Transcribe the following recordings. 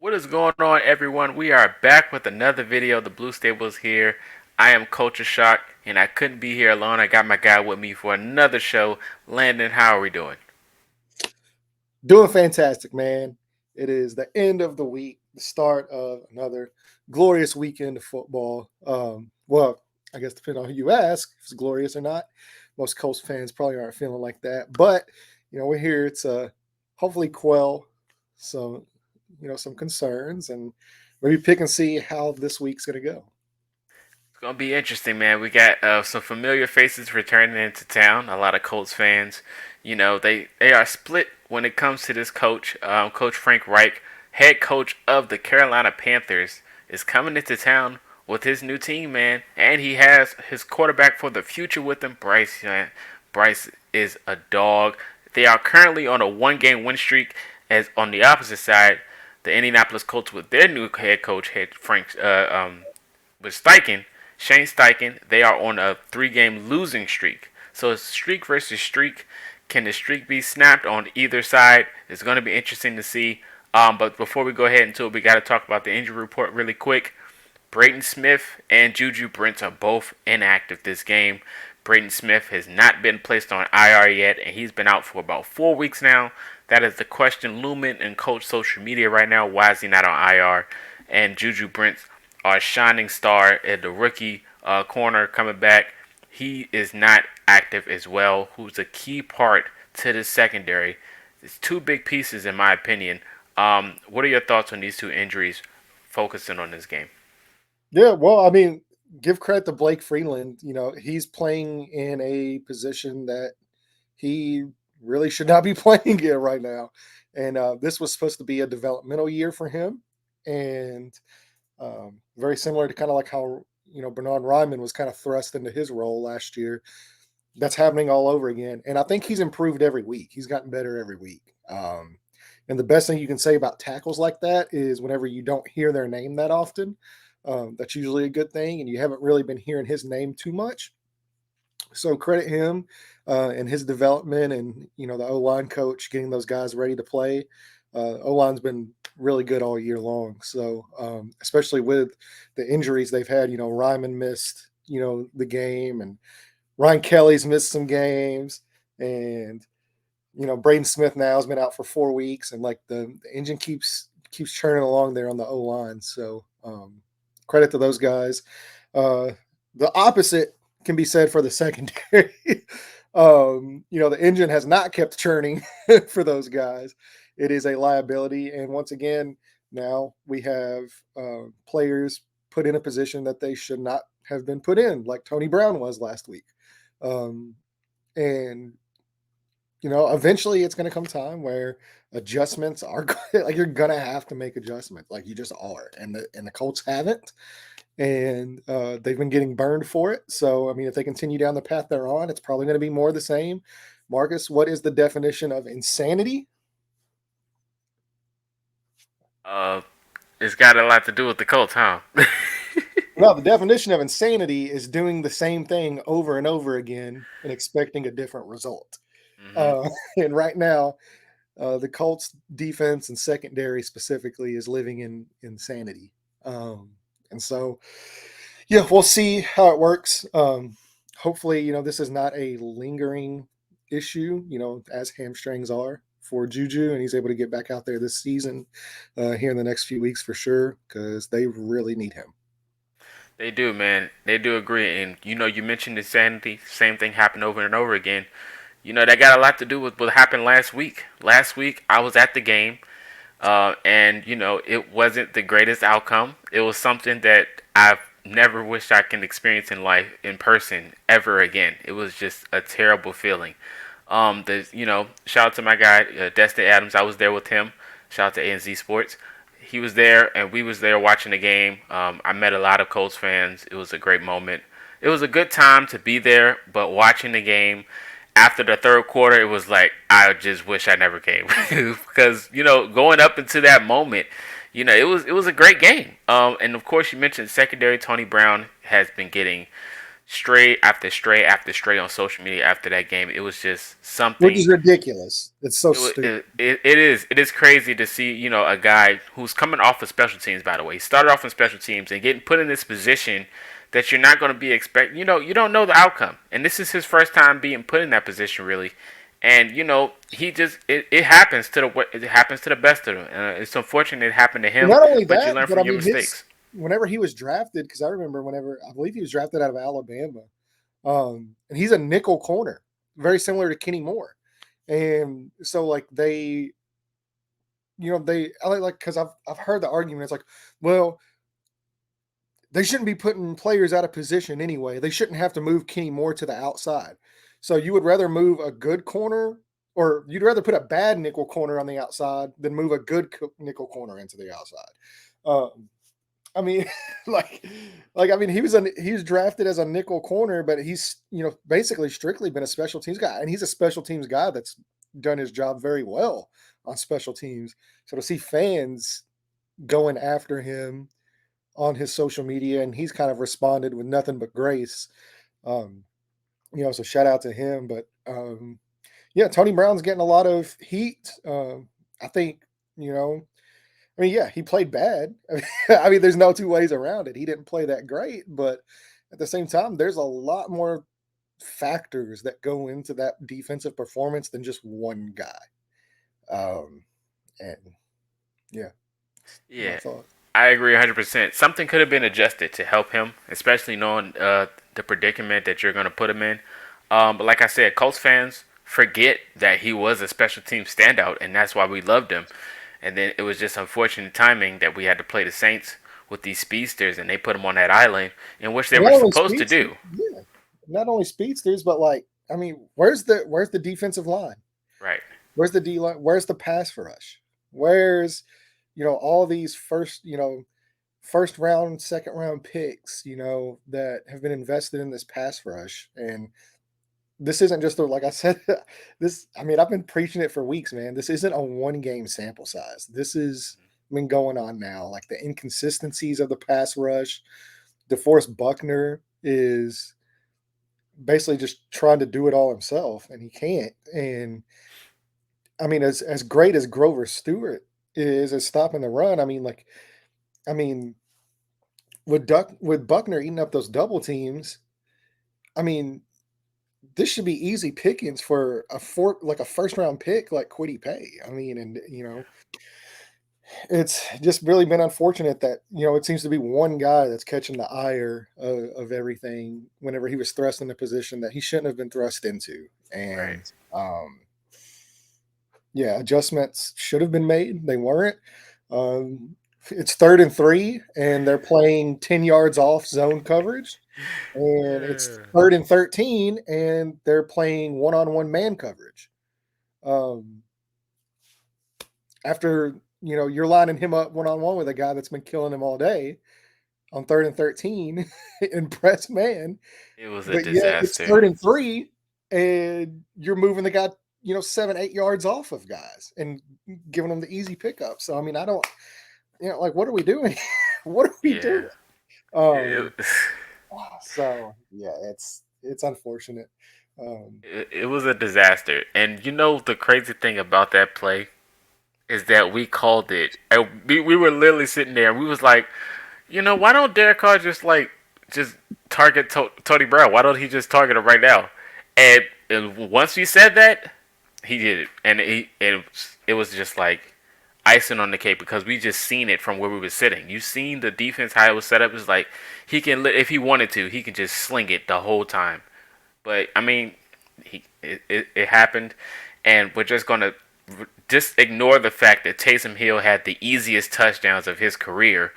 What is going on, everyone? We are back with another video. The Blue Stable is here. I am Culture Shock, and I couldn't be here alone. I got my guy with me for another show. Landon, how are we doing? Doing fantastic, man. It is the end of the week, the start of another glorious weekend of football. Well, I guess depending on who you ask, if it's glorious or not. Most Colts fans probably aren't feeling like that, but we're here to hopefully quell some, some concerns and maybe pick and see how this week's going to go. It's gonna be interesting, man. We got some familiar faces returning into town. A lot of Colts fans. They are split when it comes to this coach. Coach Frank Reich, head coach of the Carolina Panthers, is coming into town with his new team, man, and he has his quarterback for the future with him, Bryce. Man. Bryce is a dog. They are currently on a one-game win streak. As on the opposite side, the Indianapolis Colts with their new head coach, with Shane Steichen, they are on a three-game losing streak. So it's streak versus streak. Can the streak be snapped on either side? It's going to be interesting to see. But before we go ahead into it, we got to talk about the injury report really quick. Braden Smith and Juju Brents are both inactive this game. Braden Smith has not been placed on IR yet, and he's been out for about 4 weeks now. That is the question looming in coach social media right now. Why is he not on IR? And Juju Brents, our shining star at the rookie corner coming back, he is not active as well, who's a key part to the secondary. It's two big pieces in my opinion. What are your thoughts on these two injuries focusing on this game? Yeah, well, I mean, give credit to Blake Freeland. He's playing in a position that he really should not be playing in right now. And this was supposed to be a developmental year for him. And very similar to kind of like how, Bernard Ryman was kind of thrust into his role last year. That's happening all over again. And I think he's improved every week. He's gotten better every week. And the best thing you can say about tackles like that is whenever you don't hear their name that often, that's usually a good thing. And you haven't really been hearing his name too much. So credit him and his development, and the O line coach getting those guys ready to play. O line's been really good all year long. So especially with the injuries they've had, Ryman missed the game, and Ryan Kelly's missed some games, and Braden Smith now has been out for 4 weeks, and like the engine keeps churning along there on the O line. So credit to those guys. The opposite can be said for the secondary. The engine has not kept churning for those guys. It is a liability, and once again, now we have players put in a position that they should not have been put in, like Tony Brown was last week. And eventually it's going to come time where adjustments are like you're going to have to make adjustments, like you just are, and the Colts haven't, and they've been getting burned for it. So I mean, if they continue down the path they're on, it's probably going to be more the same. Marcus, what is the definition of insanity? Uh, it's got a lot to do with the Colts, huh? Well, the definition of insanity is doing the same thing over and over again and expecting a different result. hmm Uh, and right now, the Colts defense and secondary specifically is living in insanity. And so, yeah, we'll see how it works. Hopefully, this is not a lingering issue, as hamstrings are for Juju, and he's able to get back out there this season here in the next few weeks for sure, because they really need him. They do, man. They do agree. And you mentioned insanity. Same thing happened over and over again. That got a lot to do with what happened last week. Last week, I was at the game, and it wasn't the greatest outcome. It was something that I've never wished I can experience in life in person ever again. It was just a terrible feeling. Shout out to my guy Destin Adams. I was there with him. Shout out to ANZ Sports. He was there, and we was there watching the game. I met a lot of Colts fans. It was a great moment. It was a good time to be there, but watching the game after the third quarter, it was like I just wish I never came because going up into that moment, it was a great game. And of course, you mentioned secondary. Tony Brown has been getting stray after stray after stray on social media after that game. It was just which something. is ridiculous. It's so stupid. It is crazy to see a guy who's coming off of special teams. By the way, he started off in special teams and getting put in this position that you're not going to be expect. You don't know the outcome, and this is his first time being put in that position really. And he just it happens to the best of them. It's unfortunate it happened to him, Not only but you that, learn but I from your mean, his mistakes. whenever he was drafted, because I remember whenever I believe he was drafted out of Alabama, and he's a nickel corner, very similar to Kenny Moore, and so like they I like because I've heard the argument. It's like, well, they shouldn't be putting players out of position anyway. They shouldn't have to move Kenny Moore to the outside. So you would rather move a good corner, or you'd rather put a bad nickel corner on the outside than move a good nickel corner into the outside. Um, I mean, like, I mean, he was drafted as a nickel corner, but he's basically strictly been a special teams guy, and he's a special teams guy that's done his job very well on special teams. So to see fans going after him on his social media, and he's kind of responded with nothing but grace. Um, so shout out to him. But yeah, Tony Brown's getting a lot of heat. I think you know. I mean, yeah, he played bad. I mean, there's no two ways around it. He didn't play that great, but at the same time, there's a lot more factors that go into that defensive performance than just one guy. Um, and yeah, my Yeah, thought. I agree 100%. Something could have been adjusted to help him, especially knowing the predicament that you're going to put him in. But like I said, Colts fans forget that he was a special team standout, and that's why we loved him. And then it was just unfortunate timing that we had to play the Saints with these speedsters, and they put him on that island in which they were Not only supposed to speeds, do. yeah, not only speedsters, but like, I mean, where's the defensive line? Right, Where's the D line? Where's the pass rush? Where's all these first round, second round picks, that have been invested in this pass rush. And this isn't just like I said, this, I mean, I've been preaching it for weeks, man. This isn't a one game sample size. This is been going on now. Like the inconsistencies of the pass rush. DeForest Buckner is basically just trying to do it all himself, and he can't. And I mean, as great as Grover Stewart is at stopping the run, I mean, with Buckner eating up those double teams, I mean, this should be easy pickings for a first round pick like Quiddy Pay. I mean, and it's just really been unfortunate that it seems to be one guy that's catching the ire of everything whenever he was thrust in a position that he shouldn't have been thrust into. right. And yeah, adjustments should have been made. They weren't. Um, it's 3rd and 3, and they're playing 10 yards off zone coverage. And it's 3rd and 13, and they're playing one-on-one man coverage. Um, after you're lining him up one-on-one with a guy that's been killing him all day on 3rd and 13 in press man, It was a but yet it's disaster. 3rd and 3, and you're moving the guy 7-8 yards off of guys and giving them the easy pickup. So I mean, I don't like, what are we doing? What are we Yeah. doing? It, Um, so yeah, it's unfortunate. Um, it was a disaster. And the crazy thing about that play is that we called it. And we were literally sitting there and we was like, why don't Derek Carr just target Tony Brown? Why don't he just target him right now? And once we said that, he did it. And it was just like icing on the cake because we just seen it from where we were sitting. You seen the defense how it was set up. It's like he can, if he wanted to, he can just sling it the whole time. But I mean, it happened, and we're just gonna just ignore the fact that Taysom Hill had the easiest touchdowns of his career,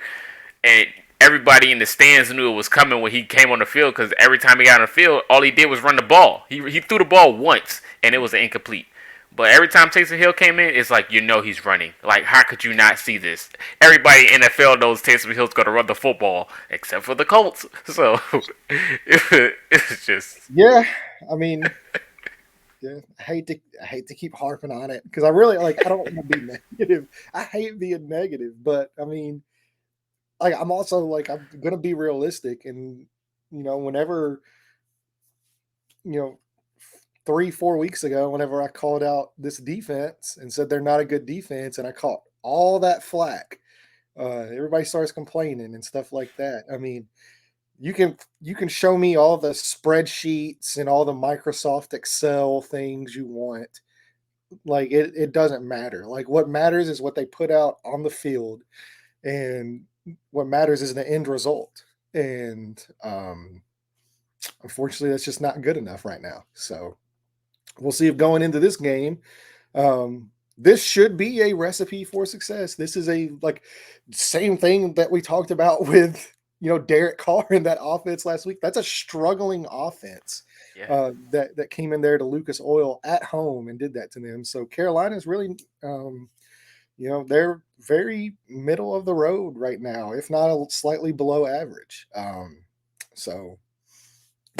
and everybody in the stands knew it was coming when he came on the field because every time he got on the field, all he did was run the ball. He threw the ball once, and it was an incomplete. But every time Taysom Hill came in, it's like he's running. Like, how could you not see this? Everybody in the NFL knows Taysom Hill's going to run the football, except for the Colts. So it's just yeah, I mean, yeah, I hate to keep harping on it because I really like. I don't want to be negative. I hate being negative, but I mean, like I'm also like I'm gonna be realistic, and whenever you know, 3, 4 weeks ago, whenever I called out this defense and said they're not a good defense, and I caught all that flack. Everybody starts complaining and stuff like that. I mean, you can show me all the spreadsheets and all the Microsoft Excel things you want. Like it doesn't matter. Like what matters is what they put out on the field, and what matters is the end result. And unfortunately, that's just not good enough right now. So we'll see if going into this game, this should be a recipe for success. This is a like same thing that we talked about with Derek Carr in that offense last week. That's a struggling offense Yeah. that came in there to Lucas Oil at home and did that to them. So Carolina's really, they're very middle of the road right now, if not a slightly below average. So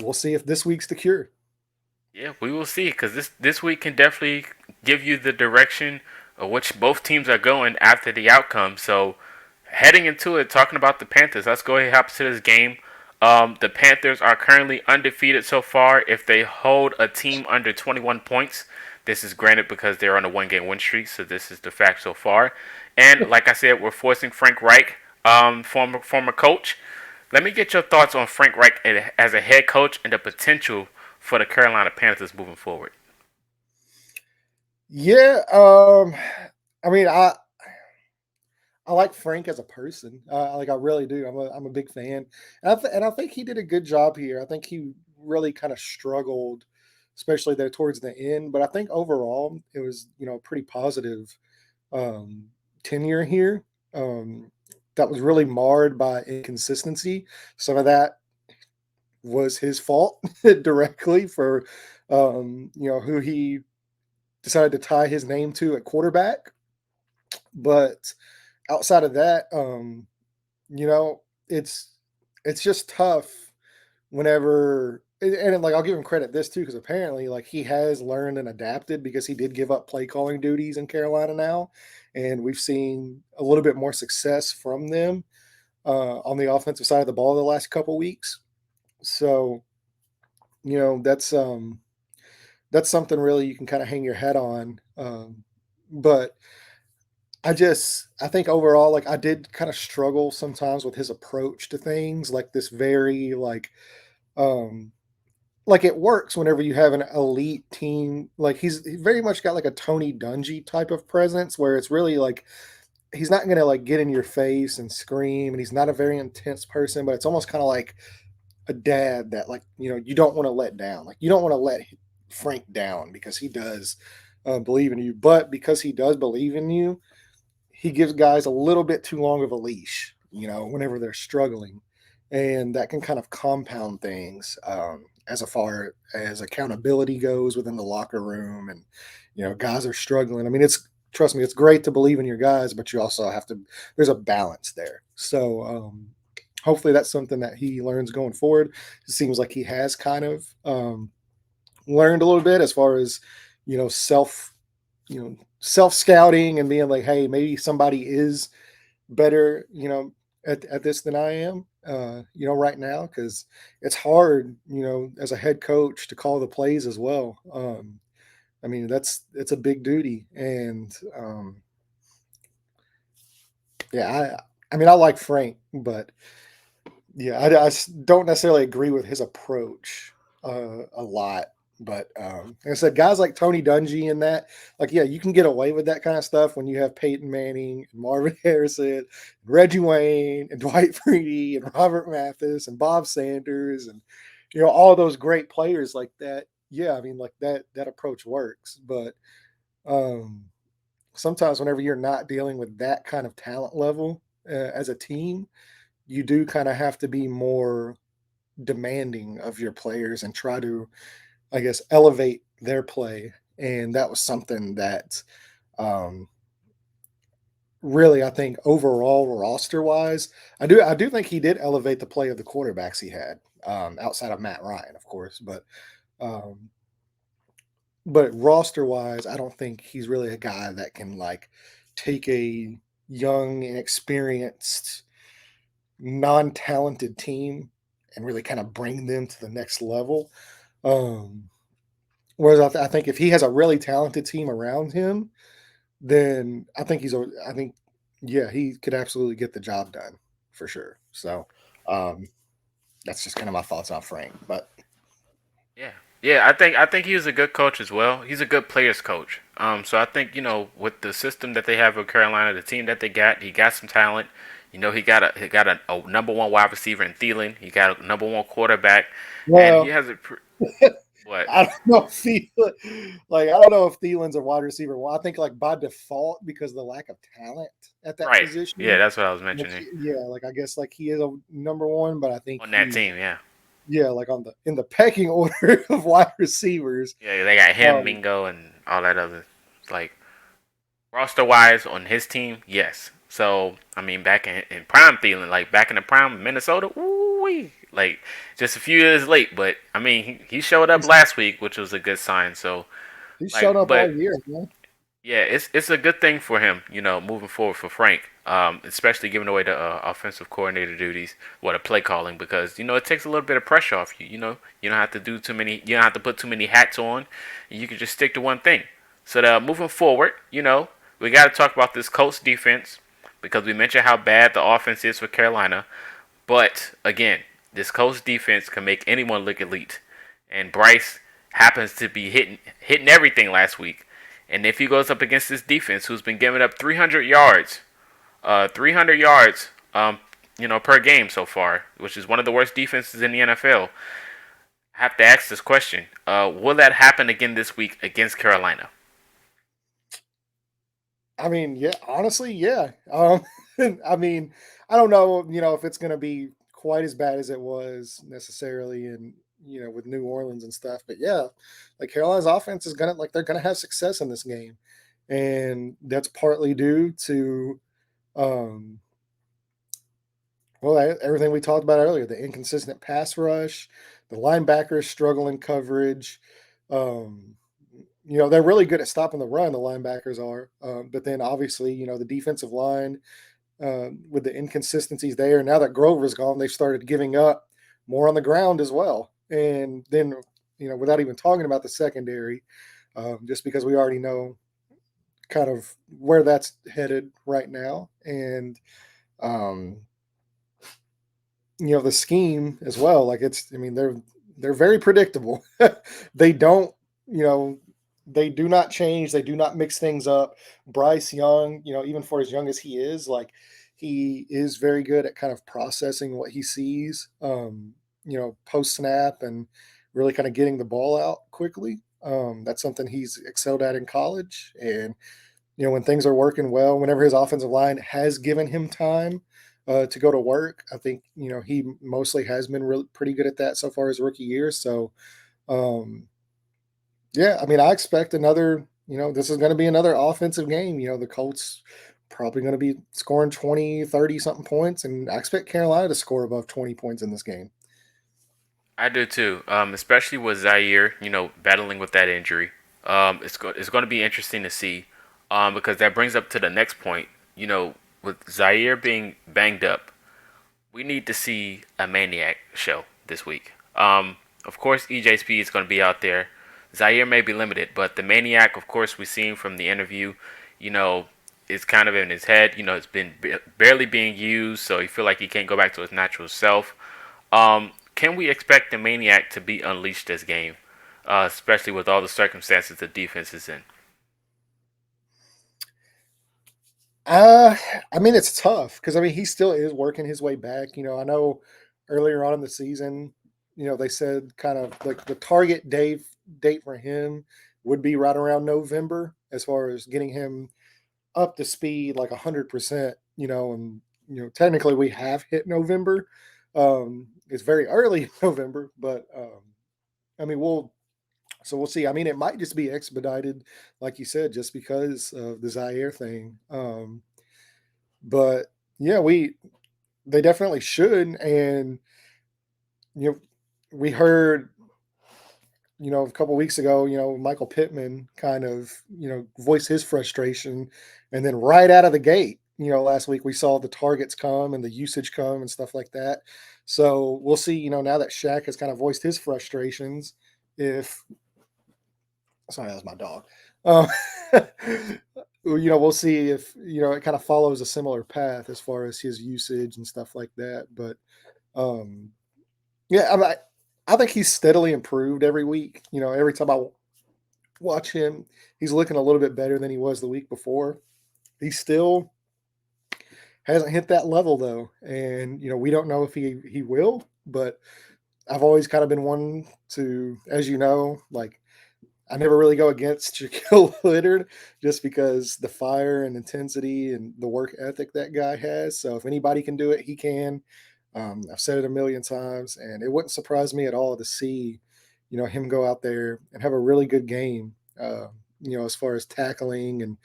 we'll see if this week's the cure. Yeah, we will see because this week can definitely give you the direction of which both teams are going after the outcome. So heading into it, talking about the Panthers, let's go ahead and hop to this game. The Panthers are currently undefeated so far. If they hold a team under 21 points, this is granted because they're on a one-game win streak. So this is the fact so far. And like I said, we're forcing Frank Reich, former coach. Let me get your thoughts on Frank Reich as a head coach and the potential for the Carolina Panthers moving forward. Yeah, I mean, I like Frank as a person. Like I really do. I'm a big fan, and I think he did a good job here. I think he really kind of struggled, especially there towards the end. But I think overall it was pretty positive um, tenure here. Um, that was really marred by inconsistency. Some of that was his fault directly for who he decided to tie his name to at quarterback. But outside of that, you know, it's it's just tough whenever like I'll give him credit this too because apparently like he has learned and adapted because he did give up play calling duties in Carolina now, and we've seen a little bit more success from them on the offensive side of the ball the last couple weeks. So you know that's something really you can kind of hang your head on. But I think overall, like I did kind of struggle sometimes with his approach to things, like this very um like it works whenever you have an elite team. Like he very much got like a Tony Dungy type of presence where it's really like he's not gonna like get in your face and scream, and he's not a very intense person, but it's almost kind of like a dad that like you don't want to let down. Like you don't want to let Frank down because he does believe in you, but because he does believe in you, he gives guys a little bit too long of a leash, whenever they're struggling. And that can kind of compound things as far as accountability goes within the locker room. And, guys are struggling. I mean, trust me, it's great to believe in your guys, but you also have to, there's a balance there. So, hopefully that's something that he learns going forward. It seems like he has kind of learned a little bit as far as, you know, self self scouting and being like, hey, maybe somebody is better, at this than I am, right now, because it's hard, as a head coach to call the plays as well. I mean, it's a big duty, and yeah, I mean, I like Frank, but yeah, don't necessarily agree with his approach a lot. But like I said, guys like Tony Dungy and that, like, yeah, you can get away with that kind of stuff when you have Peyton Manning and Marvin Harrison, and Reggie Wayne and Dwight Freeney and Robert Mathis and Bob Sanders and all those great players like that. Yeah, I mean, like that approach works, but um, sometimes whenever you're not dealing with that kind of talent level as a team, you do kind of have to be more demanding of your players and try to, I guess, elevate their play. And that was something that um, really, I think, overall roster wise, I do think he did elevate the play of the quarterbacks he had, outside of Matt Ryan, of course. Um, but roster wise, I don't think he's really a guy that can like take a young and experienced non-talented team and really kind of bring them to the next level. Um, Whereas I think if he has a really talented team around him, then I think, yeah, he could absolutely get the job done for sure. So, um, that's just kind of my thoughts on Frank. But Yeah, yeah. I think he was a good coach as well. He's a good players coach. So I think with the system that they have with Carolina, the team that they got, he got some talent. He got a number one wide receiver in Thielen. He got a number one quarterback, and he well, has what? I don't know if I don't know if Thielen's a wide receiver. Well, I think like by default because of the lack of talent at that Right. Yeah, position. that's what I was Like, mentioning yeah, like I guess like he is a number one, but I think on that team. Yeah. yeah, like on the in the pecking order of wide receivers. Yeah, they got him, Um, Mingo, and all that other. Like roster wise on his team, yes. So I mean, back in prime Thielen, like back in the prime of Minnesota, ooh, like just a few years late, but I mean, he showed up he's last week, which was a good sign. So he's shown like, up but all year, man. yeah, it's a good thing for him, moving forward for Frank, especially giving away the offensive coordinator duties, the play calling, because it takes a little bit of pressure off you. You don't have to do too many, you don't have to put too many hats on, and you can just stick to one thing. So that moving forward, we got to talk about this Colts defense because we mentioned how bad the offense is for Carolina, but again, this Colts defense can make anyone look elite, and Bryce happens to be hitting everything last week. And if he goes up against this defense, who's been giving up 300 yards, 300 yards, per game so far, which is one of the worst defenses in the NFL, I have to ask this question: will that happen again this week against Carolina? I mean, yeah, honestly, yeah. I mean, I don't know, if it's going to be quite as bad as it was necessarily in, with New Orleans and stuff, but yeah, like Carolina's offense is going to like they're going to have success in this game. And that's partly due to um everything we talked about earlier, the inconsistent pass rush, the linebackers struggle in coverage. Um they're really good at stopping the run, the linebackers are. But then obviously, the defensive line, with the inconsistencies there. Now that Grover's gone, they've started giving up more on the ground as well. And then, without even talking about the secondary, just because we already know kind of where that's headed right now. And, um, the scheme as well. Like I mean, they're very predictable. They don't, you know, they do not change. They do not mix things up. Bryce Young, even for as young as he is, like he is very good at kind of processing what he sees, post snap and really kind of getting the ball out quickly. That's something he's excelled at in college. And when things are working well, whenever his offensive line has given him time to go to work, I think he mostly has been really pretty good at that so far his rookie year. So, um, yeah, I mean, I expect another. This is going to be another offensive game. The Colts probably going to be scoring 20, 30 something points, and I expect Carolina to score above 20 points in this game. I do too, especially with Zaire, battling with that injury. It's going to be interesting to see, because that brings up to the next point. With Zaire being banged up, we need to see a maniac show this week. Of course, EJ Speed is going to be out there. Zaire may be limited, but the maniac, of course, we've seen from the interview, you know, is kind of in his head. It's been barely being used, so he feel like he can't go back to his natural self. Can we expect the maniac to be unleashed this game, especially with all the circumstances the defense is in? Uh, I mean, it's tough because I mean he still is working his way back. I know earlier on in the season, they said kind of like the target date for him would be right around November as far as getting him up to speed like 100%. And technically we have hit November. It's very early in November, but I mean we'll see. I mean, it might just be expedited, like you said, just because of the Zaire thing. But yeah, they definitely should. And you know, we heard a couple weeks ago, Michael Pittman kind of voice his frustration, and then right out of the gate, last week we saw the targets come and the usage come and stuff like that. So we'll see. Now that Shaq has kind of voiced his frustrations, if sorry, that was my dog. Um, we'll see if it kind of follows a similar path as far as his usage and stuff like that. But um, yeah, I think he's steadily improved every week. Every time I watch him, he's looking a little bit better than he was the week before. He still hasn't hit that level though, and we don't know if he will. But I've always kind of been one to, as like I never really go against Shaquille Leonard just because the fire and intensity and the work ethic that guy has. So if anybody can do it, he can. I've said it a million times, and it wouldn't surprise me at all to see, him go out there and have a really good game. As far as tackling and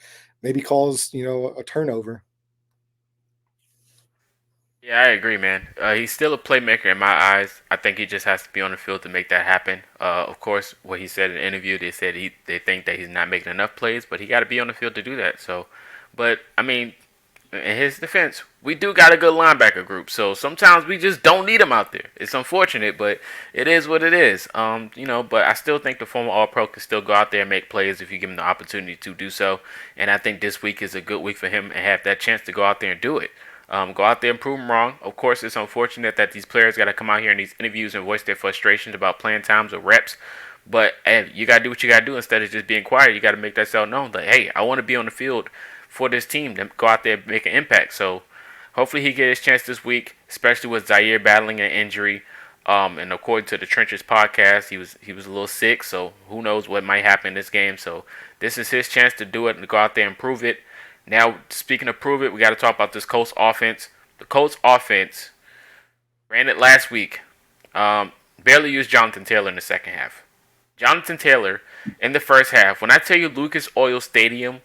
maybe cause a turnover. Yeah, I agree, man. He's still a playmaker in my eyes. I think he just has to be on the field to make that happen. Of course, what he said in the interview, they said they think that he's not making enough plays, but he got to be on the field to do that. So, but I mean, in his defense, we do got a good linebacker group. So sometimes we just don't need him out there. It's unfortunate, but it is what it is. But I still think the former All-Pro can still go out there and make plays if you give him the opportunity to do so. And I think this week is a good week for him and have that chance to go out there and do it. Go out there and prove them wrong. Of course, it's unfortunate that these players got to come out here in these interviews and voice their frustrations about playing times or reps. But hey, you got to do what you got to do instead of just being quiet. You got to make that self known that, hey, I want to be on the field for this team to go out there and make an impact. So hopefully he get his chance this week, especially with Zaire battling an injury. And according to the Trenches podcast, he was a little sick, so who knows what might happen in this game. So this is his chance to do it and to go out there and prove it. Now, speaking of prove it, we got to talk about this Colts offense. The Colts offense, granted last week, barely used Jonathan Taylor in the second half. Jonathan Taylor in the first half, when I tell you Lucas Oil Stadium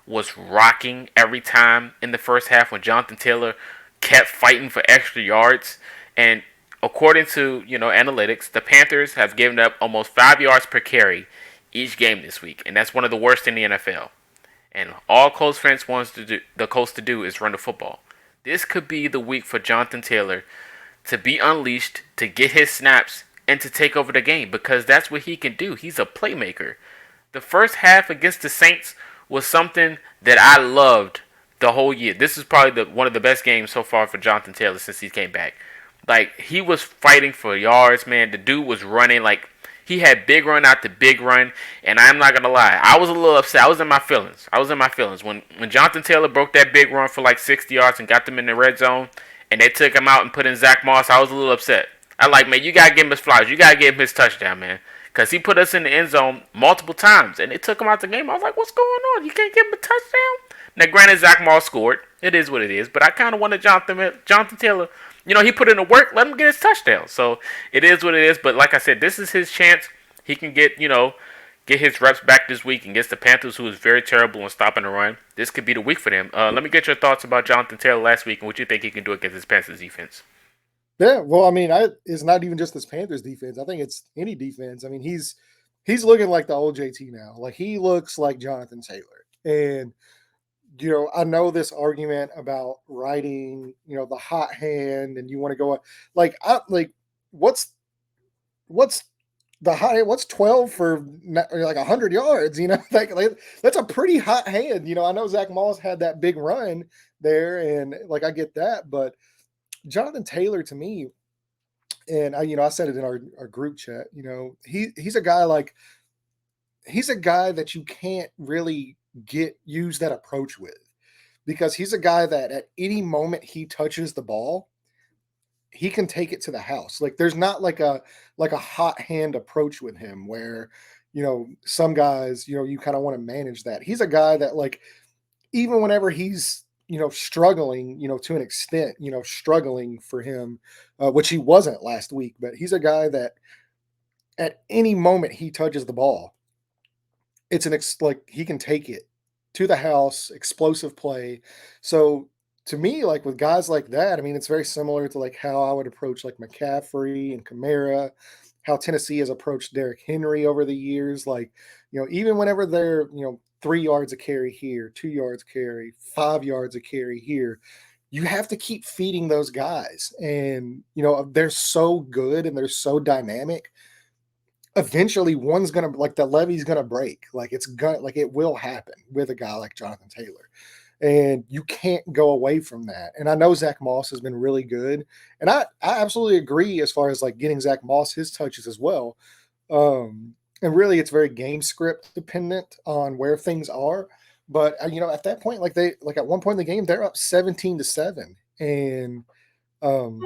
was rocking every time in the first half when Jonathan Taylor kept fighting for extra yards. And according to analytics, the Panthers have given up almost 5 yards per carry each game this week, and that's one of the worst in the NFL. And all Colts fans wants the Colts to do is run the football. This could be the week for Jonathan Taylor to be unleashed, to get his snaps, and to take over the game because that's what he can do. He's a playmaker. The first half against the Saints was something that I loved the whole year. This is probably one of the best games so far for Jonathan Taylor since he came back. Like, he was fighting for yards, man. The dude was running like he had big run after big run, and I'm not gonna lie, I was a little upset. I was in my feelings. When Jonathan Taylor broke that big run for like 60 yards and got them in the red zone, and they took him out and put in Zach Moss. I was a little upset. I like, man, you gotta give him his flowers. You gotta give him his touchdown, man, because he put us in the end zone multiple times, and they took him out the game. I was like, what's going on? You can't give him a touchdown? Now, granted, Zach Moss scored. It is what it is, but I kind of wanted Jonathan Taylor. He put in the work. Let him get his touchdown. So it is what it is. But like I said, this is his chance. He can get his reps back this week against the Panthers, who is very terrible in stopping the run. This could be the week for them. Let me get your thoughts about Jonathan Taylor last week and what you think he can do against this Panthers defense. Yeah, well, I mean, it's not even just this Panthers defense. I think it's any defense. I mean, he's looking like the old JT now. Like, he looks like Jonathan Taylor. And I know this argument about riding, the hot hand, and you want to go what's the high? What's 12 for like 100 yards? Like that's a pretty hot hand. I know Zach Moss had that big run there, and like I get that, but Jonathan Taylor to me, and I said it in our group chat. He's a guy that you can't really use that approach with, because he's a guy that at any moment he touches the ball, he can take it to the house. Like, there's not like a hot hand approach with him where some guys you kind of want to manage that. He's a guy that, like, even whenever he's struggling, to an extent, struggling for him, which he wasn't last week, but he's a guy that at any moment he touches the ball, it's like he can take it to the house, explosive play. So to me, like, with guys like that, I mean, it's very similar to like how I would approach like McCaffrey and Kamara, how Tennessee has approached Derrick Henry over the years. Like, even whenever they're, 3 yards a carry here, 2 yards carry, 5 yards a carry here, you have to keep feeding those guys. And, they're so good and they're so dynamic. eventually one's gonna like the levee's gonna break. Like it's gonna like it will happen with a guy like Jonathan Taylor. And you can't go away from that. And I know Zach Moss has been really good. And I absolutely agree as far as like getting Zach Moss his touches as well. And really it's very game script dependent on where things are. But at that point, like they like at one point in the game, they're up 17-7. And um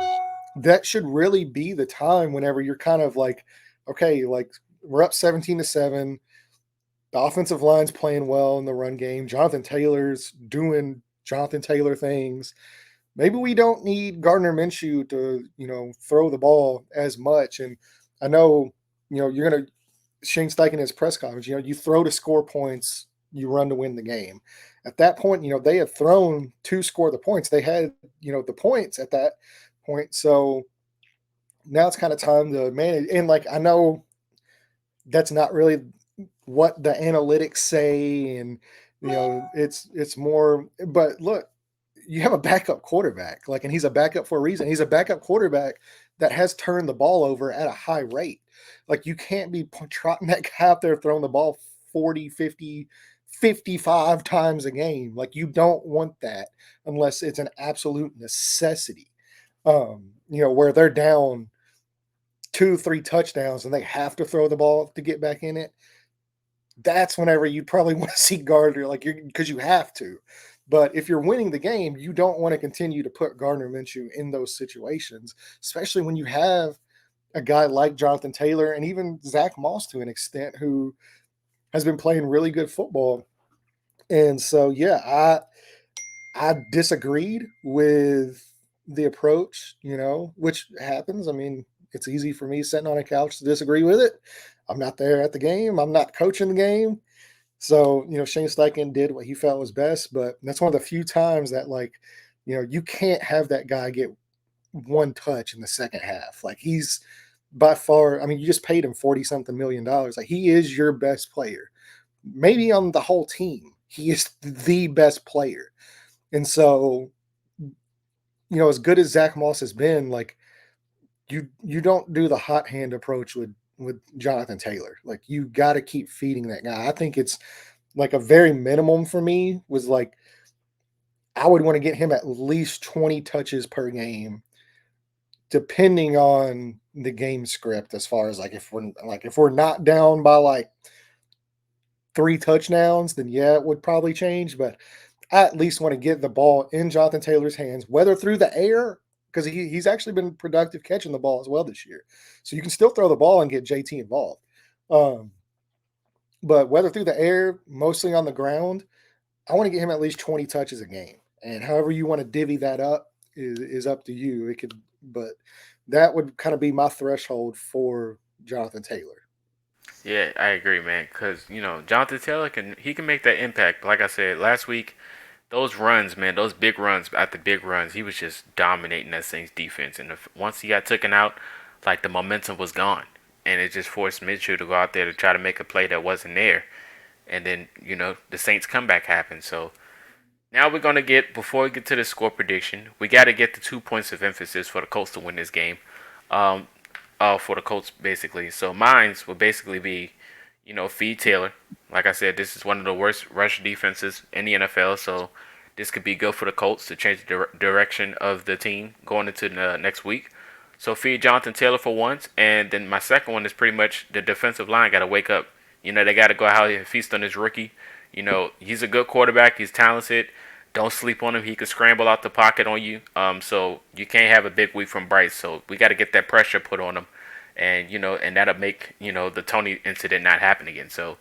that should really be the time whenever you're kind of like, okay, like we're up 17-7. The offensive line's playing well in the run game. Jonathan Taylor's doing Jonathan Taylor things. Maybe we don't need Gardner Minshew to, throw the ball as much. And I know, you're going to, Shane Steichen in his press conference, you throw to score points, you run to win the game. At that point, they had thrown to score the points. They had, the points at that point. So now it's kind of time to manage. And like, I know that's not really what the analytics say, and it's more, but look, you have a backup quarterback, like, and he's a backup for a reason. He's a backup quarterback that has turned the ball over at a high rate. Like, you can't be trotting that guy out there throwing the ball 40, 50, 55 times a game. Like, you don't want that unless it's an absolute necessity. Where they're down 2-3 touchdowns and they have to throw the ball to get back in it. That's whenever you probably want to see Gardner, like because you have to. But if you're winning the game, you don't want to continue to put Gardner Minshew in those situations, especially when you have a guy like Jonathan Taylor and even Zach Moss to an extent, who has been playing really good football. And so, yeah, I disagreed with the approach, which happens. I mean, it's easy for me sitting on a couch to disagree with it. I'm not there at the game. I'm not coaching the game. So, Shane Steichen did what he felt was best, but that's one of the few times that, like, you can't have that guy get one touch in the second half. Like, he's by far, I mean, you just paid him 40 something $million. Like, he is your best player. Maybe on the whole team, he is the best player. And so, as good as Zach Moss has been, like, you don't do the hot hand approach with Jonathan Taylor. Like, you got to keep feeding that guy. I think it's like a very minimum for me was like, I would want to get him at least 20 touches per game, depending on the game script. As far as like, if we're not down by like 3 touchdowns, then yeah, it would probably change. But I at least want to get the ball in Jonathan Taylor's hands, whether through the air, because he's actually been productive catching the ball as well this year. So you can still throw the ball and get JT involved. But whether through the air, mostly on the ground, I want to get him at least 20 touches a game. And however you want to divvy that up is up to you. It could, but that would kind of be my threshold for Jonathan Taylor. Yeah, I agree, man. Because Jonathan Taylor can make that impact. Like I said last week, those runs, man, those big runs after big runs, he was just dominating that Saints defense. And once he got taken out, like the momentum was gone, and it just forced Mitchell to go out there to try to make a play that wasn't there. And then the Saints comeback happened. So now we're gonna get, before we get to the score prediction, we got to get the 2 points of emphasis for the Colts to win this game. Um, for the Colts basically. So mines will basically be, feed Taylor. Like I said, this is one of the worst rush defenses in the NFL. So this could be good for the Colts to change the direction of the team going into the next week. So feed Jonathan Taylor for once, and then my second one is pretty much the defensive line got to wake up. They got to go out and feast on this rookie. He's a good quarterback. He's talented. Don't sleep on him. He could scramble out the pocket on you. So you can't have a big week from Bryce. So we got to get that pressure put on him, and that'll make the Tony incident not happen again. So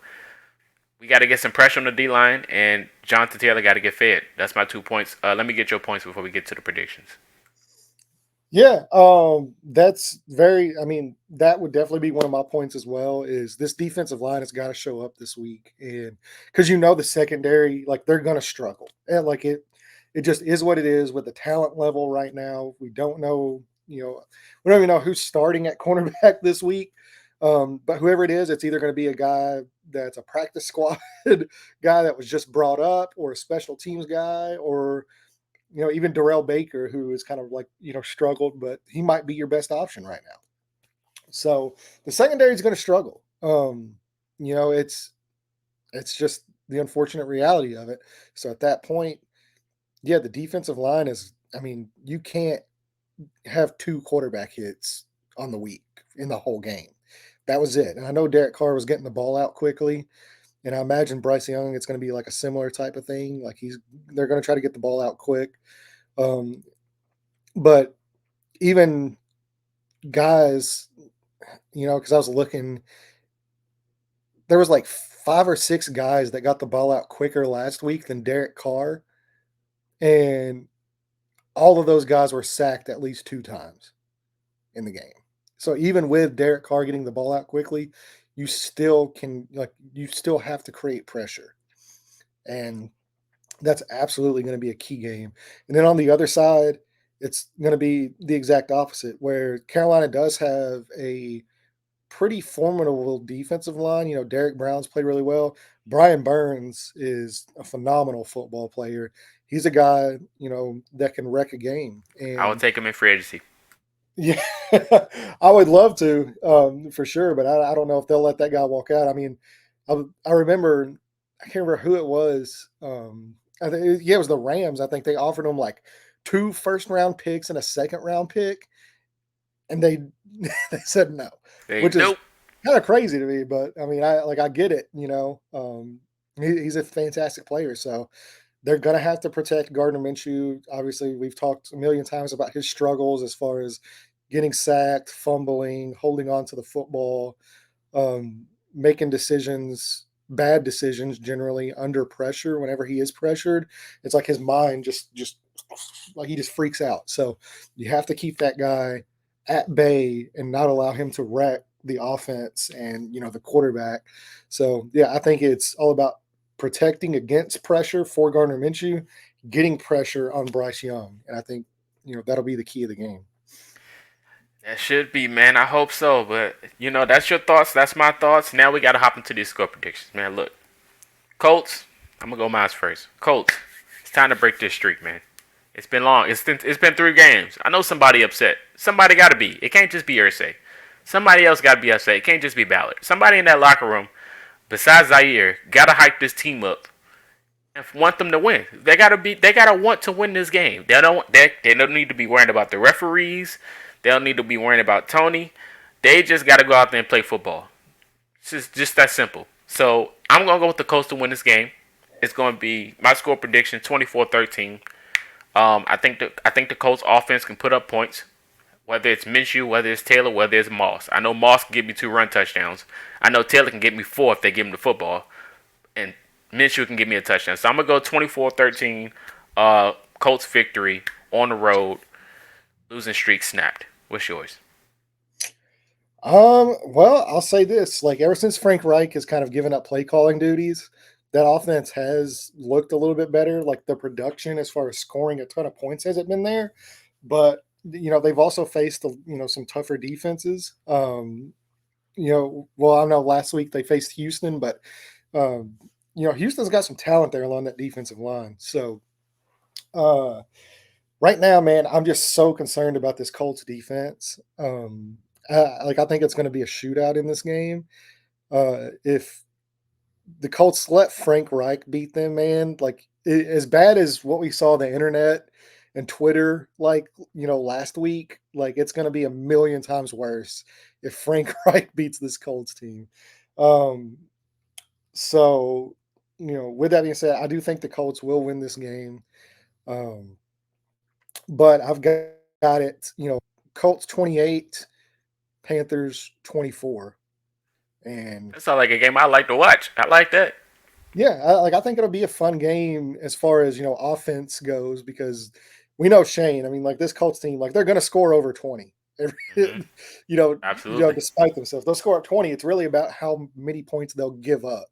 we got to get some pressure on the D line, and Jonathan Taylor got to get fed. That's my 2 points. Let me get your points before we get to the predictions. Yeah, that's very. I mean, that would definitely be one of my points as well. Is this defensive line has got to show up this week, and because the secondary, like, they're gonna struggle, and like it just is what it is with the talent level right now. We don't know, we don't even know who's starting at cornerback this week. But whoever it is, it's either going to be a guy that's a practice squad guy that was just brought up, or a special teams guy, or even Darrell Baker, who is kind of like, struggled, but he might be your best option right now. So the secondary is going to struggle. You know, it's just the unfortunate reality of it. So at that point, yeah, the defensive line is. I mean, you can't have two quarterback hits on the week in the whole game. That was it. And I know Derek Carr was getting the ball out quickly, and I imagine Bryce Young, it's going to be like a similar type of thing. Like they're going to try to get the ball out quick. Um, but even guys, because I was looking, there was like 5 or 6 guys that got the ball out quicker last week than Derek Carr, and all of those guys were sacked at least 2 times in the game. So even with Derek Carr getting the ball out quickly, you still have to create pressure. And that's absolutely going to be a key game. And then on the other side, it's going to be the exact opposite, where Carolina does have a pretty formidable defensive line. Derek Brown's played really well. Brian Burns is a phenomenal football player. He's a guy, that can wreck a game. I will And take him in free agency. yeah, I would love to, for sure, but I don't know if they'll let that guy walk out. I mean, I remember, I can't remember who it was. I think, yeah, it was the Rams. I think they offered him like 2 first-round picks and a second-round pick, and they they said no, Hey, which is nope. kind of crazy to me. But I mean, I get it. He's a fantastic player, so they're going to have to protect Gardner Minshew. Obviously, we've talked a million times about his struggles as far as getting sacked, fumbling, holding on to the football, making decisions, bad decisions generally under pressure. Whenever he is pressured, it's like his mind just like he just freaks out. So you have to keep that guy at bay and not allow him to wreck the offense and the quarterback. So yeah, I think it's all about protecting against pressure for Gardner Minshew, getting pressure on Bryce Young, and I think that'll be the key of the game. That should be, man. I hope so. But, that's your thoughts. That's my thoughts. Now we got to hop into these score predictions, man. Look, Colts, I'm going to go Miles first. Colts, it's time to break this streak, man. It's been long. It's been 3 games. I know somebody upset. Somebody got to be. It can't just be Ursay. Somebody else got to be upset. It can't just be Ballard. Somebody in that locker room, besides Zaire, got to hype this team up and want them to win. They gotta be. They gotta want to win this game. They don't. They don't need to be worrying about the referees. They don't need to be worrying about Tony. They just gotta go out there and play football. It's just that simple. So I'm gonna go with the Colts to win this game. It's gonna be my score prediction 24-13. I think the Colts offense can put up points. Whether it's Minshew, whether it's Taylor, whether it's Moss. I know Moss can get me 2 run touchdowns. I know Taylor can get me 4 if they give him the football. And Minshew can give me a touchdown. So I'm going to go 24-13, Colts victory on the road, losing streak snapped. What's yours? Well, I'll say this: like ever since Frank Reich has kind of given up play calling duties, that offense has looked a little bit better. Like the production, as far as scoring a ton of points, hasn't been there, but they've also faced some tougher defenses. Well, I know last week they faced Houston, but um, Houston's got some talent there along that defensive line. So uh, right now, man, I'm just so concerned about this Colts defense. I think it's going to be a shootout in this game. If the Colts let Frank Reich beat them, man, like as bad as what we saw on the internet and Twitter, like last week, like it's going to be a million times worse if Frank Reich beats this Colts team. Um, so with that being said, I do think the Colts will win this game. Um, but I've got it, Colts 28, Panthers 24. And That sounds like a game I like to watch. I like that. yeah, I think it'll be a fun game as far as offense goes because we know Shane. I mean, like this Colts team, like they're going to score over 20. Hmm. Absolutely. Despite themselves, they'll score up 20. It's really about how many points they'll give up.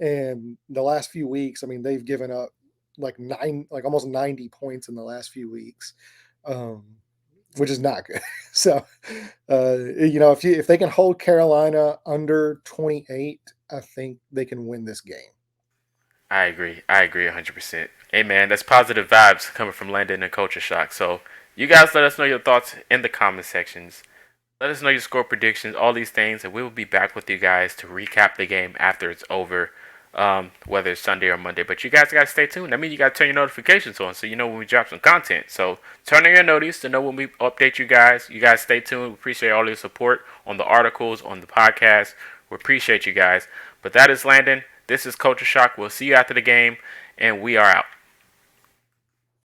And the last few weeks, I mean, they've given up like almost 90 points in the last few weeks, um, which is not good. So, if they can hold Carolina under 28, I think they can win this game. I agree. I agree 100%. Hey, man, that's positive vibes coming from Landon and Culture Shock. So you guys let us know your thoughts in the comment sections. Let us know your score predictions, all these things, and we will be back with you guys to recap the game after it's over, whether it's Sunday or Monday. But you guys got to stay tuned. That means you got to turn your notifications on so you know when we drop some content. So turn on your notice to know when we update you guys. You guys stay tuned. We appreciate all your support on the articles, on the podcast. We appreciate you guys. But that is Landon. This is Culture Shock. We'll see you after the game, and we are out.